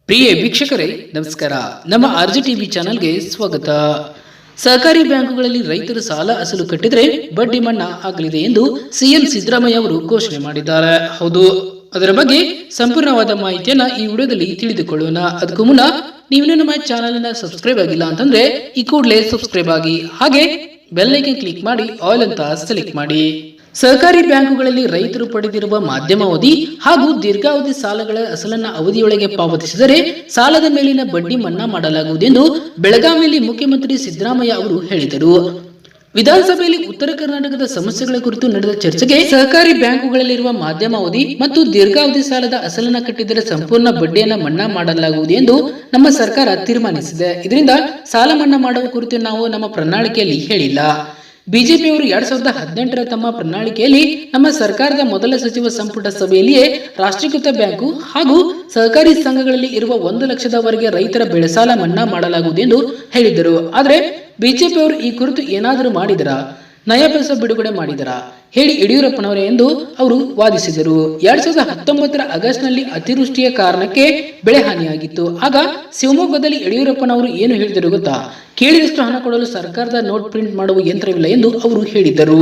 ಪ್ರಿಯ ವೀಕ್ಷಕರೇ ನಮಸ್ಕಾರ. ನಮ್ಮ ಆರ್ಜಿ ಟಿವಿ ಚಾನೆಲ್ಗೆ ಸ್ವಾಗತ. ಸಹಕಾರಿ ಬ್ಯಾಂಕುಗಳಲ್ಲಿ ರೈತರು ಸಾಲ ಅಸಲು ಕಟ್ಟಿದರೆ ಬಡ್ಡಿ ಮನ್ನಾ ಆಗಲಿದೆ ಎಂದು ಸಿಎಂ ಸಿದ್ದರಾಮಯ್ಯ ಅವರು ಘೋಷಣೆ ಮಾಡಿದ್ದಾರೆ. ಹೌದು, ಅದರ ಬಗ್ಗೆ ಸಂಪೂರ್ಣವಾದ ಮಾಹಿತಿಯನ್ನ ಈ ವಿಡಿಯೋದಲ್ಲಿ ತಿಳಿದುಕೊಳ್ಳೋಣ. ಅದಕ್ಕೂ ಮುನ್ನ ನೀವು ನಮ್ಮ ಚಾನೆಲ್ ಅನ್ನ ಸಬ್ಸ್ಕ್ರೈಬ್ ಆಗಿಲ್ಲ ಅಂತಂದ್ರೆ ಈ ಕೂಡಲೇ ಸಬ್ಸ್ಕ್ರೈಬ್ ಆಗಿ, ಹಾಗೆ ಬೆಲ್ ಐಕಾನ್ ಕ್ಲಿಕ್ ಮಾಡಿ ಆಲ್ ಅಂತ ಸೆಲೆಕ್ಟ್ ಮಾಡಿ. ಸಹಕಾರಿ ಬ್ಯಾಂಕುಗಳಲ್ಲಿ ರೈತರು ಪಡೆದಿರುವ ಮಧ್ಯಮಾವಧಿ ಹಾಗೂ ದೀರ್ಘಾವಧಿ ಸಾಲಗಳ ಅಸಲನ್ನ ಅವಧಿಯೊಳಗೆ ಪಾವತಿಸಿದರೆ ಸಾಲದ ಮೇಲಿನ ಬಡ್ಡಿ ಮನ್ನಾ ಮಾಡಲಾಗುವುದೆಂದು ಬೆಳಗಾವಿಯಲ್ಲಿ ಮುಖ್ಯಮಂತ್ರಿ ಸಿದ್ದರಾಮಯ್ಯ ಅವರು ಹೇಳಿದರು. ವಿಧಾನಸಭೆಯಲ್ಲಿ ಉತ್ತರ ಕರ್ನಾಟಕದ ಸಮಸ್ಯೆಗಳ ಕುರಿತು ನಡೆದ ಚರ್ಚೆಗೆ ಸಹಕಾರಿ ಬ್ಯಾಂಕುಗಳಲ್ಲಿರುವ ಮಧ್ಯಮಾವಧಿ ಮತ್ತು ದೀರ್ಘಾವಧಿ ಸಾಲದ ಅಸಲನ್ನ ಕಟ್ಟಿದರೆ ಸಂಪೂರ್ಣ ಬಡ್ಡಿಯನ್ನ ಮನ್ನಾ ಮಾಡಲಾಗುವುದು ಎಂದು ನಮ್ಮ ಸರ್ಕಾರ ತೀರ್ಮಾನಿಸಿದೆ. ಇದರಿಂದ ಸಾಲ ಮನ್ನಾ ಮಾಡುವ ಕುರಿತು ನಾವು ನಮ್ಮ ಪ್ರಣಾಳಿಕೆಯಲ್ಲಿ ಹೇಳಿಲ್ಲ. ಬಿಜೆಪಿಯವರು 2018ರ ತಮ್ಮ ಪ್ರಣಾಳಿಕೆಯಲ್ಲಿ ನಮ್ಮ ಸರ್ಕಾರದ ಮೊದಲ ಸಚಿವ ಸಂಪುಟ ಸಭೆಯಲ್ಲಿಯೇ ರಾಷ್ಟ್ರೀಕೃತ ಬ್ಯಾಂಕು ಹಾಗೂ ಸಹಕಾರಿ ಸಂಘಗಳಲ್ಲಿ ಇರುವ 1 ಲಕ್ಷದವರೆಗೆ ರೈತರ ಬೆಳೆ ಸಾಲ ಮನ್ನಾ ಮಾಡಲಾಗುವುದು ಎಂದು ಹೇಳಿದ್ದರು. ಆದರೆ ಬಿಜೆಪಿಯವರು ಈ ಕುರಿತು ಏನಾದರೂ ಮಾಡಿದರಾ? ನಯಾ ಪೈಸೆ ಬಿಡುಗಡೆ ಮಾಡಿದರಾ? ಹೇಳಿ ಯಡಿಯೂರಪ್ಪನವರೇ ಎಂದು ಅವರು ವಾದಿಸಿದರು. 2019ರ ಆಗಸ್ಟ್ನಲ್ಲಿ ಅತಿವೃಷ್ಟಿಯ ಕಾರಣಕ್ಕೆ ಬೆಳೆ ಹಾನಿಯಾಗಿತ್ತು. ಆಗ ಶಿವಮೊಗ್ಗದಲ್ಲಿ ಯಡಿಯೂರಪ್ಪನವರು ಏನು ಹೇಳಿದರು ಗೊತ್ತಾ? ಕೇಳಿದಷ್ಟು ಹಣ ಕೊಡಲು ಸರ್ಕಾರದ ನೋಟ್ ಪ್ರಿಂಟ್ ಮಾಡುವ ಯಂತ್ರವಿಲ್ಲ ಎಂದು ಅವರು ಹೇಳಿದ್ದರು.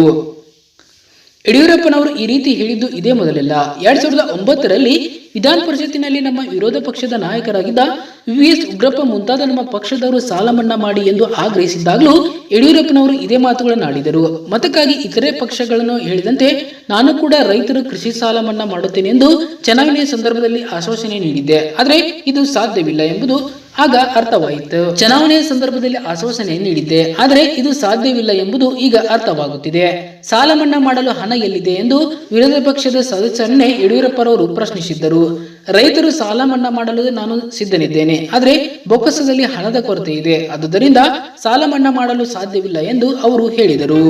ಯಡಿಯೂರಪ್ಪನವರು ಈ ರೀತಿ ಹೇಳಿದ್ದು ಇದೇ ಮೊದಲಲ್ಲ. 2009ರಲ್ಲಿ ವಿಧಾನ ಪರಿಷತ್ತಿನಲ್ಲಿ ನಮ್ಮ ವಿರೋಧ ಪಕ್ಷದ ನಾಯಕರಾಗಿದ್ದ ವಿಎಸ್ ಉಗ್ರಪ್ಪ ಮುಂತಾದ ನಮ್ಮ ಪಕ್ಷದವರು ಸಾಲ ಮನ್ನಾ ಮಾಡಿ ಎಂದು ಆಗ್ರಹಿಸಿದ್ದಾಗಲೂ ಯಡಿಯೂರಪ್ಪನವರು ಇದೇ ಮಾತುಗಳನ್ನು ಆಡಿದರು. ಮತಕ್ಕಾಗಿ ಇತರೆ ಪಕ್ಷಗಳನ್ನು ಹೇಳಿದಂತೆ ನಾನು ಕೂಡ ರೈತರು ಕೃಷಿ ಸಾಲ ಮನ್ನಾ ಮಾಡುತ್ತೇನೆ ಎಂದು ಚುನಾವಣೆಯ ಸಂದರ್ಭದಲ್ಲಿ ಆಶ್ವಾಸನೆ ನೀಡಿದ್ದೆ. ಆದರೆ ಇದು ಸಾಧ್ಯವಿಲ್ಲ ಎಂಬುದು ಆಗ ಅರ್ಥವಾಯಿತು. ಚುನಾವಣೆಯ ಸಂದರ್ಭದಲ್ಲಿ ಆಶ್ವಾಸನೆ ನೀಡಿದ್ದೆ, ಆದರೆ ಇದು ಸಾಧ್ಯವಿಲ್ಲ ಎಂಬುದು ಈಗ ಅರ್ಥವಾಗುತ್ತಿದೆ. ಸಾಲ ಮನ್ನಾ ಮಾಡಲು ಹಣ ಎಲ್ಲಿದೆ ಎಂದು ವಿರೋಧ ಪಕ್ಷದ ಸದಸ್ಯರನ್ನೇ ಯಡಿಯೂರಪ್ಪರವರು ಪ್ರಶ್ನಿಸಿದ್ದರು. ರೈತರು ಸಾಲ ಮನ್ನಾ ಮಾಡಲು ನಾನು ಸಿದ್ಧನಿದ್ದೇನೆ, ಆದರೆ ಬೊಕ್ಕಸದಲ್ಲಿ ಹಣದ ಕೊರತೆ ಇದೆ, ಆದುದರಿಂದ ಸಾಲ ಮನ್ನಾ ಮಾಡಲು ಸಾಧ್ಯವಿಲ್ಲ ಎಂದು ಅವರು ಹೇಳಿದರು.